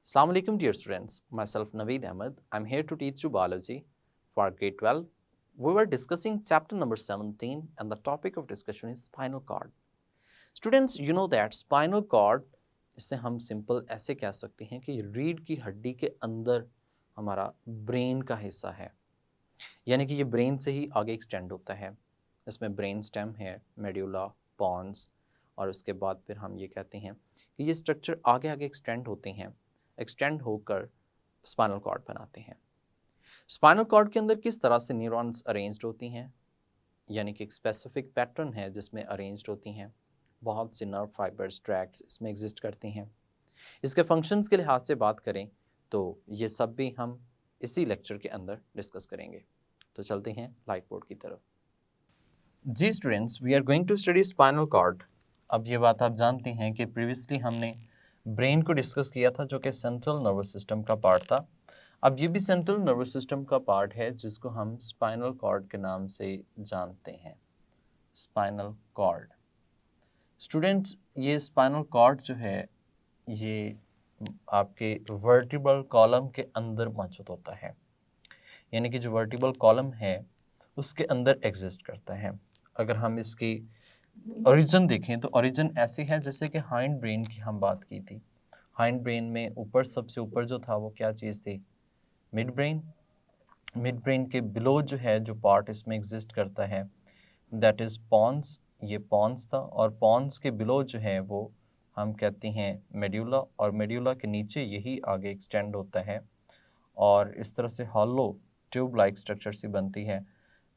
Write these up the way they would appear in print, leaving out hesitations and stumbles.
Assalamu alaikum dear students, myself Naveed Ahmed. I'm here to teach you biology for grade 12. We were discussing chapter number 17 and the topic of discussion is spinal cord. Students, you know that spinal cord इसे हम simple ऐसे कह सकते हैं कि रीढ़ की हड्डी के अंदर हमारा ब्रेन का हिस्सा है, यानी कि ये ब्रेन से ही आगे एक्सटेंड होता है। इसमें ब्रेन स्टेम है, मेड्यूला, पॉन्स और उसके बाद फिर हम ये कहते हैं कि ये स्ट्रक्चर आगे आगे एक्सटेंड होते हैं, एक्सटेंड होकर स्पाइनल कॉर्ड बनाते हैं। स्पाइनल कॉर्ड के अंदर किस तरह से न्यूरॉन्स अरेंज्ड होती हैं, यानी कि एक स्पेसिफिक पैटर्न है जिसमें अरेंज्ड होती हैं। बहुत सी नर्व फाइबर्स, ट्रैक्ट्स इसमें एग्जिस्ट करती हैं। इसके फंक्शंस के लिहाज से बात करें तो ये सब भी हम इसी लेक्चर के अंदर डिस्कस करेंगे। तो चलते हैं लाइट बोर्ड की तरफ। जी students, we are going to study spinal cord. अब ये बात आप जानते हैं कि प्रीवियसली हमने ब्रेन को डिस्कस किया था जो कि सेंट्रल नर्वस सिस्टम का पार्ट था। अब ये भी सेंट्रल नर्वस सिस्टम का पार्ट है जिसको हम स्पाइनल कॉर्ड के नाम से जानते हैं। स्पाइनल कॉर्ड स्टूडेंट्स, ये स्पाइनल कॉर्ड जो है ये आपके वर्टिब्रल कॉलम के अंदर मौजूद होता है, यानी कि जो वर्टिब्रल कॉलम है उसके अंदर एग्जिस्ट करता है। अगर हम इसकी ओरिजिन देखें तो ओरिजिन ऐसे है जैसे कि हाइंड ब्रेन की हम बात की थी। हाइंड ब्रेन में ऊपर, सबसे ऊपर जो था वो क्या चीज़ थी? Mid brain. मिड ब्रेन के बिलो जो है, जो पार्ट इसमें एग्जिस्ट करता है, दैट इज़ पॉन्स। ये पॉन्स था और पॉन्स के बिलो जो है वो हम कहते हैं मेड्यूला, और मेड्यूला के नीचे यही आगे एक्सटेंड होता है और इस तरह से हॉलो ट्यूब लाइक स्ट्रक्चर सी बनती है,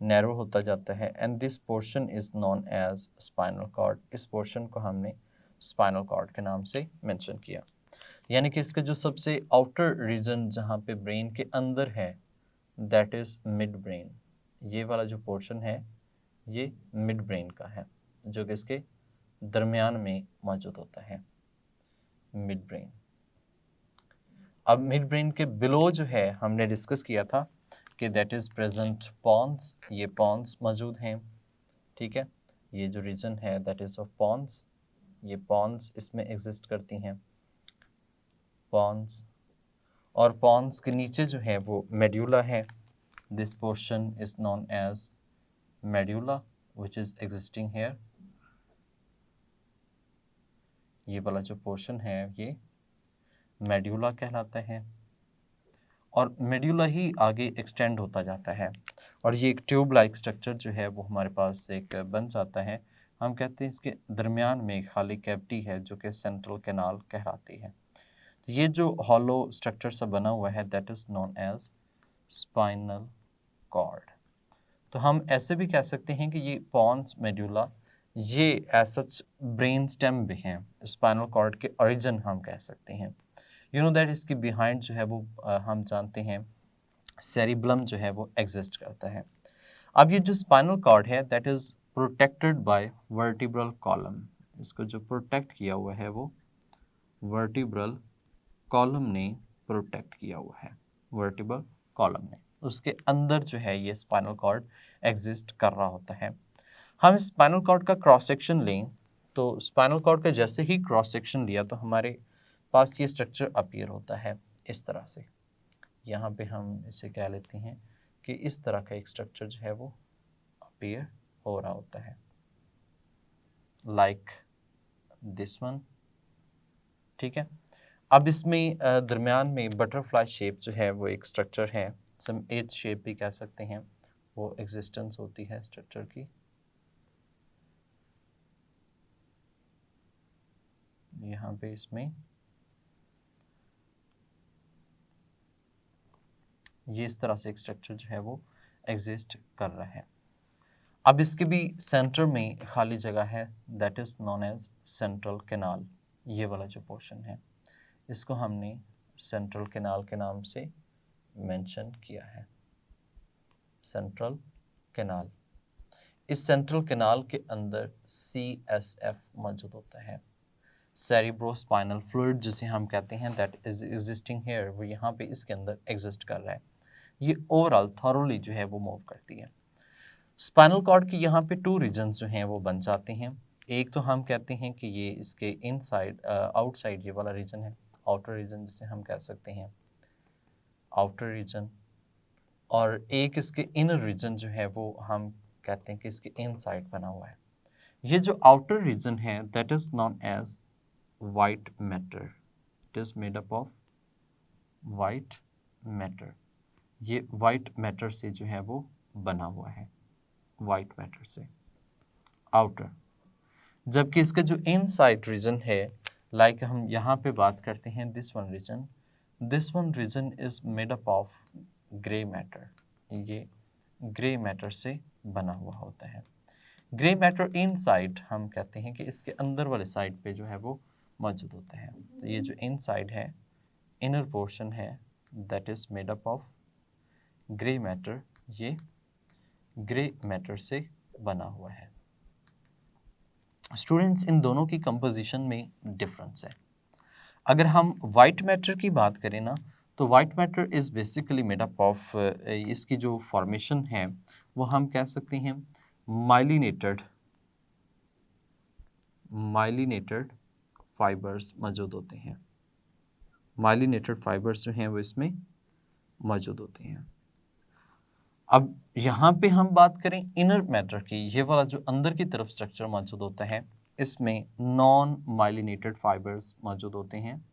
नैरो होता जाता है, and this portion is known as spinal cord. इस पोर्शन को हमने स्पाइनल कॉर्ड के नाम से मेंशन किया, यानी कि इसका जो सबसे आउटर रीजन जहाँ पे ब्रेन के अंदर है दैट इज़ मिड ब्रेन। ये वाला जो पोर्शन है ये मिड ब्रेन का है, जो कि इसके दरमियान में मौजूद होता है, मिड ब्रेन। अब मिड ब्रेन के बिलो जो है हमने डिस्कस किया था कि दैट इज़ प्रेजेंट पॉन्स। ये पॉन्स मौजूद हैं, ठीक है। ये जो रीजन है दैट इज़ ऑफ पॉन्स, ये पॉन्स इसमें एग्जिस्ट करती हैं, पॉन्स। और पॉन्स के नीचे जो है वो मेड्यूला है। This portion is known as medulla which is existing here. ये वाला जो पोर्शन है ये मेड्यूला कहलाता है और मेड्यूला ही आगे एक्सटेंड होता जाता है और ये एक ट्यूब लाइक स्ट्रक्चर जो है वो हमारे पास एक बन जाता है। हम कहते हैं इसके दरमियान में खाली कैविटी है जो कि सेंट्रल कैनाल कहलाती है। तो ये जो हॉलो स्ट्रक्चर सा बना हुआ है that is known as spinal cord. तो हम ऐसे भी कह सकते हैं कि ये पॉन्स, मेड्यूला, ये एज सच ब्रेन स्टेम भी हैं, स्पाइनल कॉर्ड के ओरिजिन हम कह सकते हैं। यू नो दैट इसकी बिहाइंड जो है वो हम जानते हैं सेरिब्लम जो है वो एग्जिस्ट करता है। अब ये जो स्पाइनल कॉर्ड है that is protected by vertebral column. इसको जो प्रोटेक्ट किया हुआ है वो वर्टिब्रल कॉलम ने प्रोटेक्ट किया हुआ है, वर्टिब्रल कॉलम ने। उसके अंदर जो है ये स्पाइनल कॉर्ड एग्जिस्ट कर रहा होता है। हम स्पाइनल कॉर्ड का क्रॉस सेक्शन लें तो स्पाइनल कॉर्ड का जैसे ही क्रॉस सेक्शन लिया तो हमारे पास ये स्ट्रक्चर अपीयर होता है इस तरह से। यहाँ पे हम इसे कह लेते हैं कि इस तरह का एक स्ट्रक्चर जो है वो अपीयर हो रहा होता है, लाइक दिस वन, ठीक है। अब इसमें दरमियान में बटरफ्लाई शेप जो है वो एक स्ट्रक्चर है, सम एज शेप भी कह सकते हैं, वो एग्जिस्टेंस होती है स्ट्रक्चर की। यहाँ पे इसमें ये इस तरह से एक स्ट्रक्चर जो है वो एग्जिस्ट कर रहा है। अब इसके भी सेंटर में खाली जगह है that is known as central canal. ये वाला जो पोर्शन है इसको हमने सेंट्रल कैनाल के नाम से मेंशन किया है, सेंट्रल कैनाल। इस सेंट्रल कैनाल के अंदर CSF मौजूद होता है, सेरिब्रोस्पाइनल फ्लूइड जिसे हम कहते हैं दैट इज एग्जिस्टिंग हेयर, वो यहाँ पे इसके अंदर एग्जिस्ट कर रहा है। ये ओवरऑल थॉरोली जो है वो मूव करती है। स्पाइनल कॉर्ड की यहाँ पे 2 रीजन्स जो हैं वो बन जाते हैं। एक तो हम कहते हैं कि ये इसके इनसाइड, आउटसाइड ये वाला रीजन है, आउटर रीजन जिसे हम कह सकते हैं आउटर रीजन, और एक इसके इनर रीजन जो है वो हम कहते हैं कि इसके इनसाइड बना हुआ है। ये जो आउटर रीजन है that is known as white matter, it is made up of white matter. ये वाइट मैटर से जो है वो बना हुआ है, वाइट मैटर से आउटर। जबकि इसका जो इनसाइड रीजन है, लाइक हम यहाँ पे बात करते हैं this one region is made up of grey matter. ये ग्रे मैटर से बना हुआ होता है। ग्रे मैटर इनसाइड हम कहते हैं कि इसके अंदर वाले साइड पे जो है वो मौजूद होता है। तो ये जो इनसाइड है, इनर पोर्शन है, that is made up of grey matter. ये ग्रे मैटर से बना हुआ है। स्टूडेंट्स, इन दोनों की कंपोजिशन में डिफरेंस है। अगर हम वाइट मैटर की बात करें ना, तो white matter is basically made up of, इसकी जो फॉर्मेशन है वो हम कह सकते हैं माइलिनेटेड फाइबर्स मौजूद होते हैं। माइलिनेटेड फाइबर्स जो हैं वो इसमें मौजूद होते हैं। अब यहाँ पे हम बात करें इनर मैटर की, ये वाला जो अंदर की तरफ स्ट्रक्चर मौजूद होता है, इसमें नॉन माइलिनेटेड फाइबर्स मौजूद होते हैं।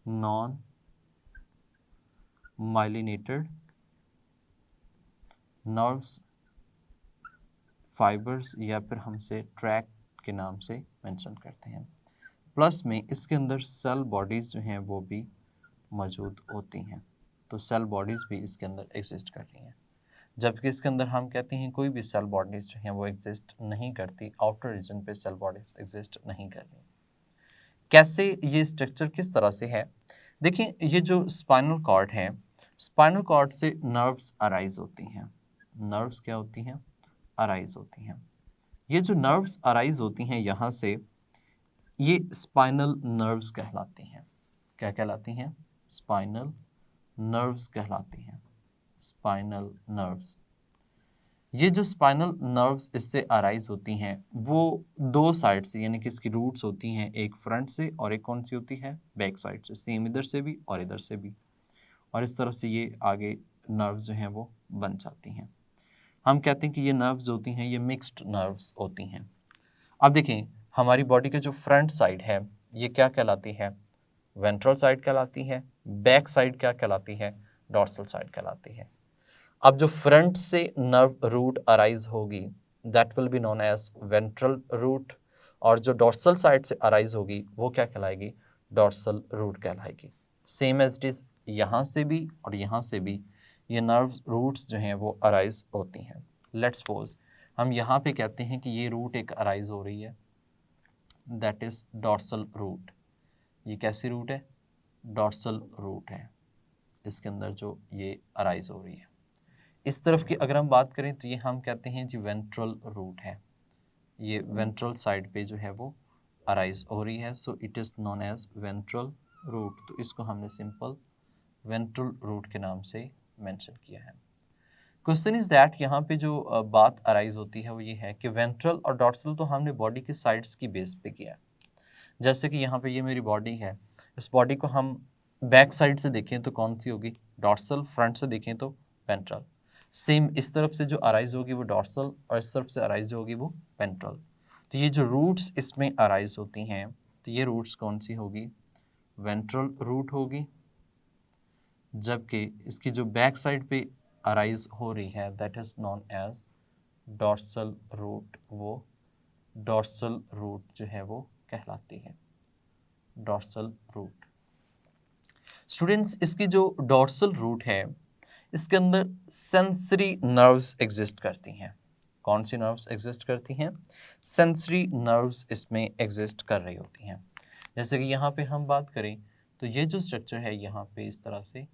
नॉन माइलिनेटेड नर्व्स फाइबर्स, या फिर हमसे ट्रैक के नाम से मेंशन करते हैं। प्लस में इसके अंदर सेल बॉडीज़ जो हैं वो भी मौजूद होती हैं। तो सेल बॉडीज़ भी इसके अंदर एग्जिस्ट कर रही हैं। जबकि इसके अंदर हम कहते हैं कोई भी सेल बॉडीज़ जो हैं वो एग्जिस्ट नहीं करती, आउटर रीजन पे सेल बॉडीज़ एग्जिस्ट नहीं कर रही। कैसे, ये स्ट्रक्चर किस तरह से है? देखिए, ये जो स्पाइनल कॉर्ड है, स्पाइनल कॉर्ड से नर्व्स अराइज होती हैं। नर्व्स क्या होती हैं? अराइज होती हैं। ये जो नर्व्स अराइज होती हैं यहाँ से, ये स्पाइनल नर्व्स कहलाती हैं। क्या कहलाती हैं? स्पाइनल नर्व्स कहलाती हैं। Spinal nerves. ये जो स्पाइनल नर्व्स इससे अराइज होती हैं वो दो साइड से, यानी कि इसकी रूट्स होती हैं, एक फ्रंट से और एक कौन सी होती है? बैक साइड से। सेम इधर से भी और इधर से भी, और इस तरह से ये आगे नर्व्स जो हैं वो बन जाती हैं। हम कहते हैं कि ये नर्व्स होती हैं, ये मिक्स्ड नर्व्स होती हैं। अब देखें, हमारी बॉडी का जो फ्रंट साइड है ये क्या कहलाती है? वेंट्रल साइड कहलाती है। बैक साइड क्या कहलाती है? डॉर्सल साइड कहलाती है। अब जो फ्रंट से नर्व रूट अराइज होगी that will be known as ventral root, और जो डॉर्सल साइड से अराइज होगी वो क्या कहलाएगी? डॉर्सल रूट कहलाएगी। सेम एज इट इज यहाँ से भी और यहाँ से भी ये नर्व रूट्स जो हैं वो अराइज होती हैं। लेट्स सपोज हम यहाँ पे कहते हैं कि ये रूट एक अराइज हो रही है, दैट इज डॉर्सल रूट। ये कैसी रूट है? डॉर्सल रूट है, इसके अंदर जो ये अराइज हो रही है। इस तरफ की अगर हम बात करें तो ये हम कहते हैं जी वेंट्रल रूट है। ये वेंट्रल साइड पे जो है वो अराइज हो रही है, so it is known as ventral root. तो इसको हमने सिंपल वेंट्रल रूट के नाम से मेंशन किया है। क्वेश्चन इज दैट यहाँ पे जो बात अराइज होती है वो ये है कि वेंट्रल और डॉर्सल तो हमने बॉडी के साइड्स की बेस पे किया है। जैसे कि यहाँ पे ये मेरी बॉडी है, इस बॉडी को हम बैक साइड से देखें तो कौन सी होगी? डॉर्सल। फ्रंट से देखें तो वेंट्रल। सेम इस तरफ से जो अराइज होगी वो डॉर्सल, और इस तरफ से अराइज होगी वो वेंट्रल। तो ये जो रूट्स इसमें अराइज होती हैं, तो ये रूट्स कौन सी होगी? वेंट्रल रूट होगी। जबकि इसकी जो बैक साइड पे अराइज हो रही है that is known as dorsal root, वो डॉर्सल रूट जो है वो कहलाती है, डॉर्सल रूट। स्टूडेंट्स, इसकी जो डॉर्सल रूट है इसके अंदर सेंसरी नर्व्स एग्जिस्ट करती हैं। कौन सी नर्व्स एग्जिस्ट करती हैं? सेंसरी नर्व्स इसमें एग्जिस्ट कर रही होती हैं। जैसे कि यहाँ पे हम बात करें तो ये जो स्ट्रक्चर है यहाँ पे इस तरह से,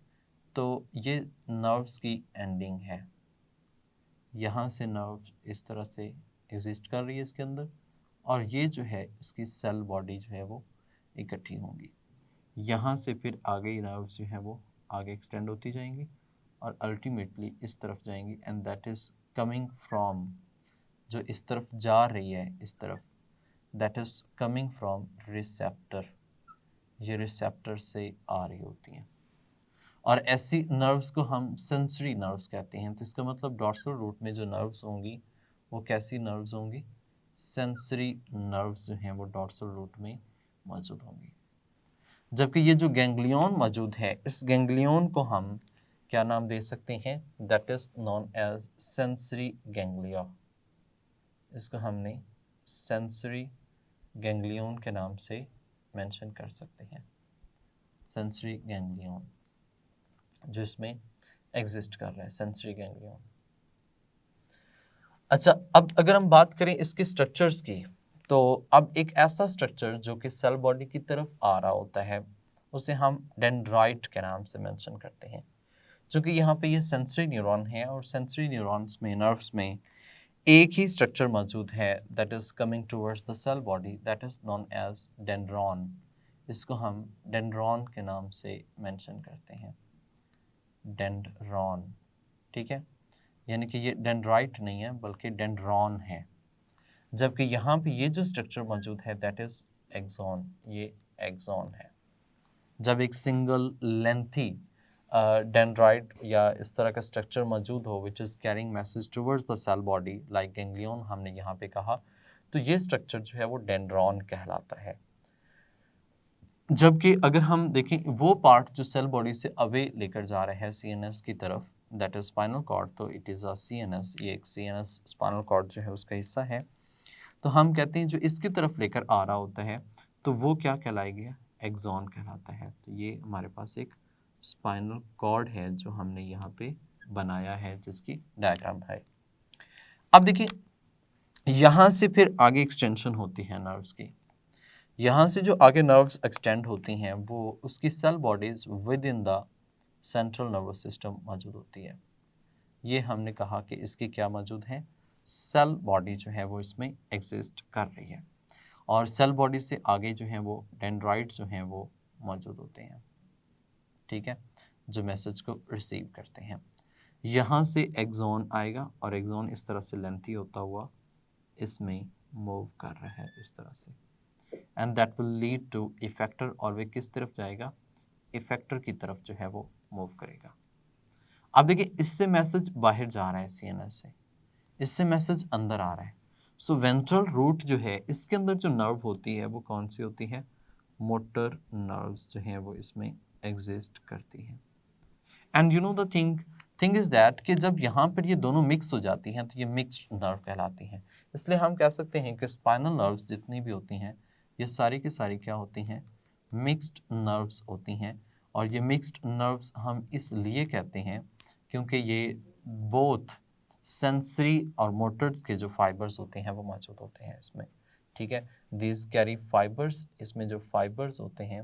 तो ये नर्व्स की एंडिंग है। यहाँ से नर्व्स इस तरह से एग्जिस्ट कर रही है इसके अंदर, और ये जो है इसकी सेल बॉडी जो है वो इकट्ठी होंगी। यहाँ से फिर आगे नर्व्स जो है वो आगे एक्सटेंड होती जाएंगी और अल्टीमेटली इस तरफ जाएंगी, and that is coming from, जो इस तरफ जा रही है इस तरफ, that is coming from receptor. ये रिसेप्टर से आ रही होती हैं। और ऐसी नर्व्स को हम सेंसरी नर्व्स कहते हैं। तो इसका मतलब डॉर्सल रूट में जो नर्व्स होंगी वो कैसी नर्व्स होंगी? सेंसरी नर्व्स जो हैं वो डॉर्सल रूट में मौजूद होंगी। जबकि ये जो गैंग्लियन मौजूद है, इस गैंग्लियन को हम क्या नाम दे सकते हैं? That is known as sensory ganglia. इसको हमने सेंसरी गैंग्लियन के नाम से मेंशन कर सकते हैं। सेंसरी गैंग्लियन जो इसमें एग्जिस्ट कर रहा है, सेंसरी गैंग्लियन। अच्छा, अब अगर हम बात करें इसके स्ट्रक्चर्स की, तो अब एक ऐसा स्ट्रक्चर जो कि सेल बॉडी की तरफ आ रहा होता है उसे हम डेंड्राइट के नाम से मेंशन करते हैं। क्योंकि यहाँ पे ये सेंसरी न्यूरॉन है और सेंसरी न्यूरॉन्स में, नर्व्स में एक ही स्ट्रक्चर मौजूद है that is coming towards the cell body, that is known as dendron. इसको हम डेंड्रॉन के नाम से मेंशन करते हैं, डेंड्रॉन। ठीक है, यानी कि ये डेंड्राइट नहीं है बल्कि डेंड्रॉन है। जबकि यहाँ पे ये जो स्ट्रक्चर मौजूद है दैट इज एक्सॉन, ये एक्सॉन है। जब एक सिंगल लेंथी डेंड्राइट या इस तरह का स्ट्रक्चर मौजूद हो which is carrying message towards the cell body like ganglion हमने यहाँ पे कहा, तो ये स्ट्रक्चर जो है वो डेंड्रॉन कहलाता है। जबकि अगर हम देखें वो पार्ट जो सेल बॉडी से अवे लेकर जा रहा है सीएनएस की तरफ, दैट इज स्पाइनल कॉर्ड, तो इट इज़ अ सीएनएस, ये एक सीएनएस स्पाइनल कॉर्ड जो है उसका हिस्सा है। तो हम कहते हैं जो इसकी तरफ लेकर आ रहा होता है तो वो क्या कहलाएगा? एक्सॉन कहलाता है। तो ये हमारे पास एक स्पाइनल कॉर्ड है जो हमने यहाँ पे बनाया है जिसकी डायग्राम है। अब देखिए यहाँ से फिर आगे एक्सटेंशन होती है नर्व्स की। यहाँ से जो आगे नर्व्स एक्सटेंड होती हैं वो उसकी cell bodies within the central nervous system मौजूद होती है। ये हमने कहा कि इसकी क्या मौजूद है? सेल बॉडी जो है वो इसमें एग्जिस्ट कर रही है। और सेल बॉडी से आगे जो है वो डेंड्राइट्स जो हैं वो मौजूद होते हैं। ठीक है, जो मैसेज को रिसीव करते हैं। यहाँ से एक्सॉन आएगा और एक्सॉन इस तरह से लेंथी होता हुआ इसमें मूव कर रहा है इस तरह से, and that will lead to effector. और वे किस तरफ जाएगा? इफेक्टर की तरफ जो है वो मूव करेगा। अब देखिए इससे मैसेज बाहर जा रहा है सीएनएस से, इससे मैसेज अंदर आ रहा है। सो वेंट्रल रूट जो है इसके अंदर जो नर्व होती है वो कौन सी होती है? मोटर नर्व्स जो हैं वो इसमें एग्जिस्ट करती हैं। And you know the thing is that कि जब यहाँ पर ये दोनों मिक्स हो जाती हैं तो ये मिक्स्ड नर्व कहलाती हैं। इसलिए हम कह सकते हैं कि स्पाइनल नर्व्स जितनी भी होती हैं ये सारी की सारी क्या होती हैं? मिक्स्ड नर्व्स होती हैं। और ये मिक्स्ड नर्व्स हम इसलिए कहते हैं क्योंकि ये बोथ सेंसरी और मोटर के जो फाइबर्स होते हैं वो मौजूद होते हैं इसमें। ठीक है, दीज कैरी फाइबर्स, इसमें जो फाइबर्स होते हैं,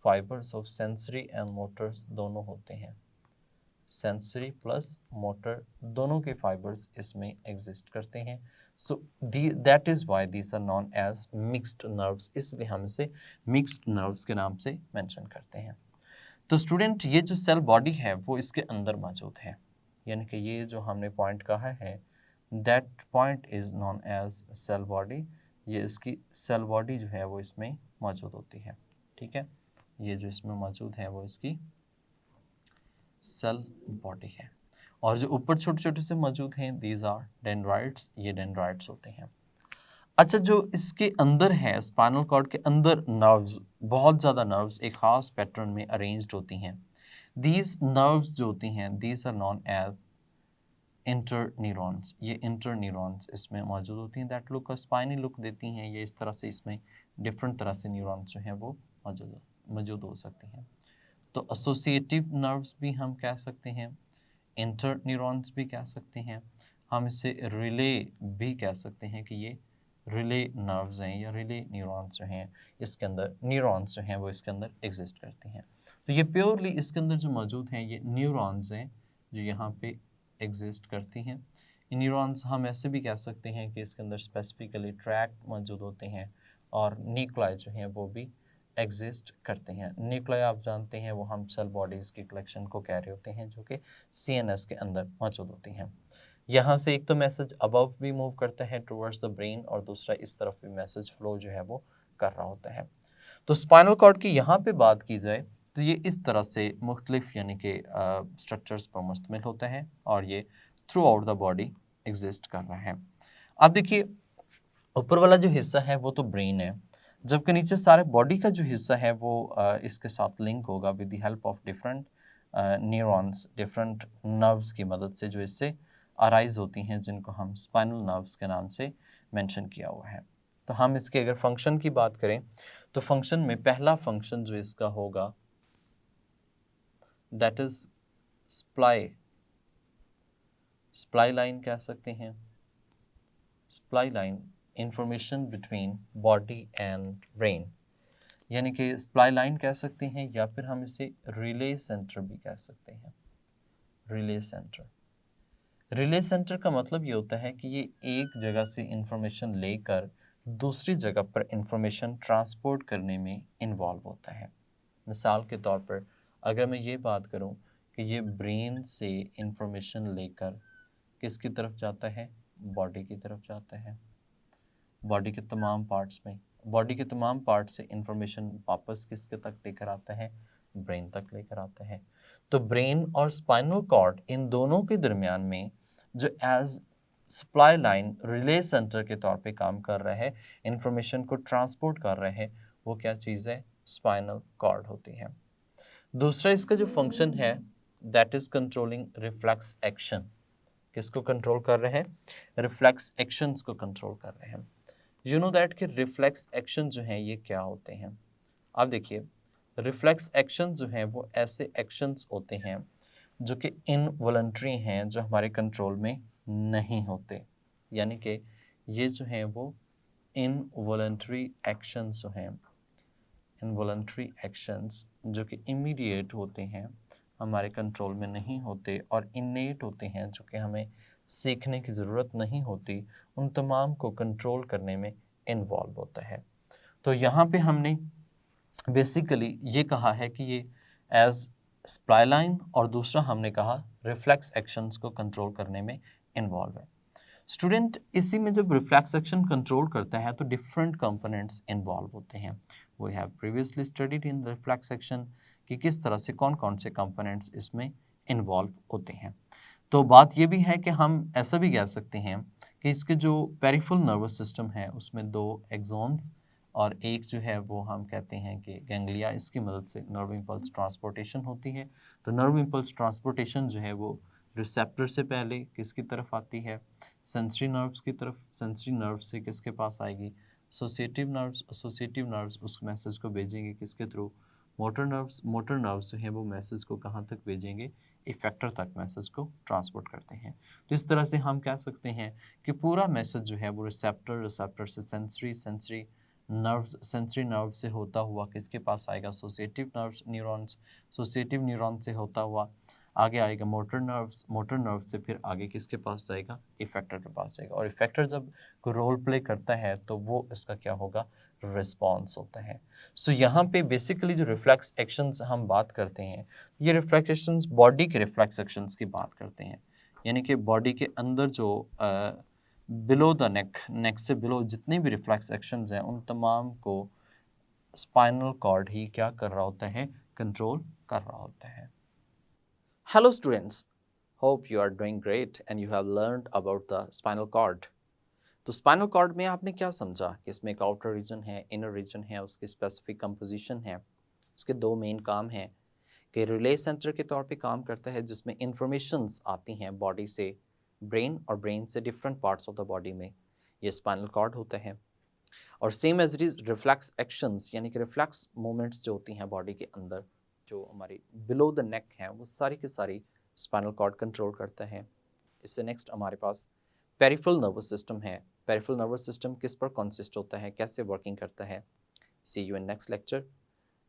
fibres of sensory and Motors दोनों होते हैं। सेंसरी प्लस मोटर दोनों के फाइबर्स इसमें एग्जिस्ट करते हैं। So that is why these are known as mixed nerves, इसलिए हम इसे मिक्स्ड नर्व्स के नाम से मेंशन करते हैं। तो स्टूडेंट ये जो सेल बॉडी है वो इसके अंदर मौजूद है, यानी कि ये जो हमने पॉइंट कहा है that point is known as cell body. ये इसकी सेल बॉडी जो है वो इसमें मौजूद होती है। ठीक है, ये जो इसमें मौजूद है वो इसकी सेल बॉडी है। और जो ऊपर छोटे छोटे से मौजूद हैं दीज आर डेंड्राइट्स, ये डेंड्राइट्स होते हैं। अच्छा, जो इसके अंदर है स्पाइनल कॉर्ड के अंदर नर्व्स, बहुत ज़्यादा नर्व्स एक खास पैटर्न में अरेंज्ड होती हैं। दीज नर्व्स जो होती हैं these are known as interneurons. ये इंटर न्यूरॉन्स इसमें मौजूद होती हैं दैट लुक स्पाइनी लुक देती हैं। ये इस तरह से इसमें डिफरेंट तरह से न्यूरॉन्स जो हैं वो मौजूद हो सकती हैं। तो एसोसिएटिव नर्व्स भी हम कह सकते हैं, इंटर न्यूरॉन्स भी कह सकते हैं, हम इसे रिले भी कह सकते हैं कि ये रिले नर्व्स हैं या रिले न्यूरॉन्स जो हैं इसके अंदर, न्यूरॉन्स जो हैं वो इसके अंदर एग्जिस्ट करती हैं। तो ये प्योरली इसके अंदर जो मौजूद हैं ये न्यूरॉन्स हैं जो यहाँ पे एग्जिस्ट करती हैं। न्यूरॉन्स हम ऐसे भी कह सकते हैं कि इसके अंदर स्पेसिफिकली ट्रैक मौजूद होते हैं और न्यूक्लाई जो हैं वो भी एग्जिस्ट करते हैं। न्यूक्लाई आप जानते हैं वो हम सेल बॉडीज़ की कलेक्शन को कह रहे होते हैं जो कि सीएनएस के अंदर मौजूद होती हैं। यहाँ से एक तो मैसेज अबव भी मूव करता है टुवर्ड्स द ब्रेन और दूसरा इस तरफ भी मैसेज फ्लो जो है वो कर रहा होता है। तो स्पाइनल कॉर्ड की यहाँ पे बात की जाए तो ये इस तरह से मुख्तलिफ यानी कि स्ट्रक्चर्स पर मुश्तमिल होता है और ये through out the body exist कर रहा है। अब देखिए ऊपर वाला जो हिस्सा है वो तो ब्रेन है, जबकि नीचे सारे बॉडी का जो हिस्सा है वो इसके साथ लिंक होगा with the help of different neurons, different nerves की मदद से जो इससे अराइज होती हैं, जिनको हम स्पाइनल नर्व्स के नाम से मेंशन किया हुआ है। तो हम इसके अगर फंक्शन की बात करें तो फंक्शन में पहला फंक्शन जो इसका होगा that is supply, supply line कह सकते हैं, supply line information between body and brain, यानी कि स्प्लाई लाइन कह सकते हैं या फिर हम इसे रिले सेंटर भी कह सकते हैं। रिले सेंटर, रिले सेंटर का मतलब ये होता है कि ये एक जगह से इंफॉर्मेशन लेकर दूसरी जगह पर इंफॉर्मेशन ट्रांसपोर्ट करने में इन्वॉल्व होता है। मिसाल के तौर पर अगर मैं ये बात करूं कि ये ब्रेन से इंफॉर्मेशन लेकर किसकी तरफ जाता है, बॉडी की तरफ जाता है, बॉडी के तमाम पार्ट्स में, बॉडी के तमाम पार्ट से इंफॉर्मेशन वापस किसके तक लेकर आता है, ब्रेन तक लेकर आता है। तो ब्रेन और स्पाइनल कॉर्ड इन दोनों के दरमियान में जो as supply line relay centre के तौर पे काम कर रहा है, इंफॉर्मेशन को ट्रांसपोर्ट कर रहा है, वो क्या चीज़ है, स्पाइनल कॉर्ड होती है। दूसरा इसका जो फंक्शन है that is controlling reflex action, किसको कंट्रोल कर रहे हैं, रिफ्लेक्स एक्शंस को कंट्रोल कर रहे हैं। यू नो दैट कि रिफ्लेक्स एक्शन जो हैं ये क्या होते हैं। अब देखिए रिफ्लेक्स एक्शन जो हैं वो ऐसे एक्शंस होते हैं जो कि इनवॉलंटरी हैं, जो हमारे कंट्रोल में नहीं होते, यानी कि ये जो हैं वो इनवॉलंटरी एक्शंस जो हैं, इनवॉलंटरी एक्शंस जो कि इमीडिएट होते हैं, हमारे कंट्रोल में नहीं होते और इनेट होते हैं, जो कि हमें सीखने की ज़रूरत नहीं होती, उन तमाम को कंट्रोल करने में इन्वॉल्व होता है। तो यहाँ पे हमने बेसिकली ये कहा है कि ये एज स्प्लाइलाइन और दूसरा हमने कहा रिफ्लेक्स एक्शंस को कंट्रोल करने में इन्वॉल्व है। स्टूडेंट इसी में जब रिफ्लेक्स एक्शन कंट्रोल करता है तो डिफरेंट कंपोनेंट्स इन्वॉल्व होते हैं। We have previously studied in reflex action कि किस तरह से कौन कौन से कंपोनेंट्स इसमें इन्वॉल्व होते हैं। तो बात ये भी है कि हम ऐसा भी कह सकते हैं कि इसके जो पेरिफेरल नर्वस सिस्टम है उसमें दो एक्सॉन्स और एक जो है वो हम कहते हैं कि गैंग्लिया, इसकी मदद से नर्व इम्पल्स ट्रांसपोर्टेशन होती है। तो नर्व इम्पल्स ट्रांसपोर्टेशन जो है वो रिसेप्टर से पहले किसकी तरफ आती है, सेंसरी नर्व्स की तरफ, सेंसरी नर्व से किसके पास आएगी, एसोसिएटिव नर्व्स, एसोसिएटिव नर्व्स उस मैसेज को भेजेंगे किसके through, motor nerves, motor nerves जो हैं वो मैसेज को कहाँ तक भेजेंगे, इफेक्टर तक मैसेज को ट्रांसपोर्ट करते हैं। तो इस तरह से हम कह सकते हैं कि पूरा मैसेज जो है वो रिसेप्टर, रिसेप्टर से sensory, sensory nerves, sensory nerve से होता हुआ किसके पास आएगा, associative nerves neurons, associative neuron से होता हुआ आगे आएगा मोटर नर्व्स, मोटर नर्व से फिर आगे किसके पास जाएगा, इफेक्टर के पास जाएगा। और इफेक्टर जब कोई रोल प्ले करता है तो वो इसका क्या होगा, रिस्पॉन्स होता है। सो यहाँ पे बेसिकली जो रिफ्लेक्स एक्शंस हम बात करते हैं, ये रिफ्लेक्स एक्शंस बॉडी के रिफ्लेक्स एक्शंस की बात करते हैं, यानी कि बॉडी के अंदर जो बिलो द नेक, नेक से बिलो जितने भी रिफ्लेक्स एक्शंस हैं उन तमाम को स्पाइनल कॉर्ड ही क्या कर रहा होता है, कंट्रोल कर रहा होता है। Hello students, hope you are doing great and you have learned about the spinal cord. तो स्पाइनल कॉर्ड में आपने क्या समझा कि इसमें एक आउटर रीजन है, इनर रीजन है, उसकी स्पेसिफिक कंपोजिशन है, उसके दो मेन काम हैं कि रिले सेंटर के तौर पे काम करता है जिसमें इंफॉर्मेशंस आती हैं बॉडी से ब्रेन और ब्रेन से different parts of the body में, ये स्पाइनल कॉर्ड होता है। और same as it is reflex actions यानी कि रिफ्लेक्स मूवमेंट्स जो होती हैं बॉडी के अंदर जो हमारी बिलो द नेक है वो सारी की सारी स्पाइनल कॉर्ड कंट्रोल करता है। इससे नेक्स्ट हमारे पास पेरिफेरल नर्वस सिस्टम है। पेरिफेरल नर्वस सिस्टम किस पर कंसिस्ट होता है, कैसे वर्किंग करता है। See you in next lecture.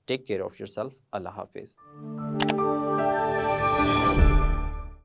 Take care of yourself. Allah हाफिज़।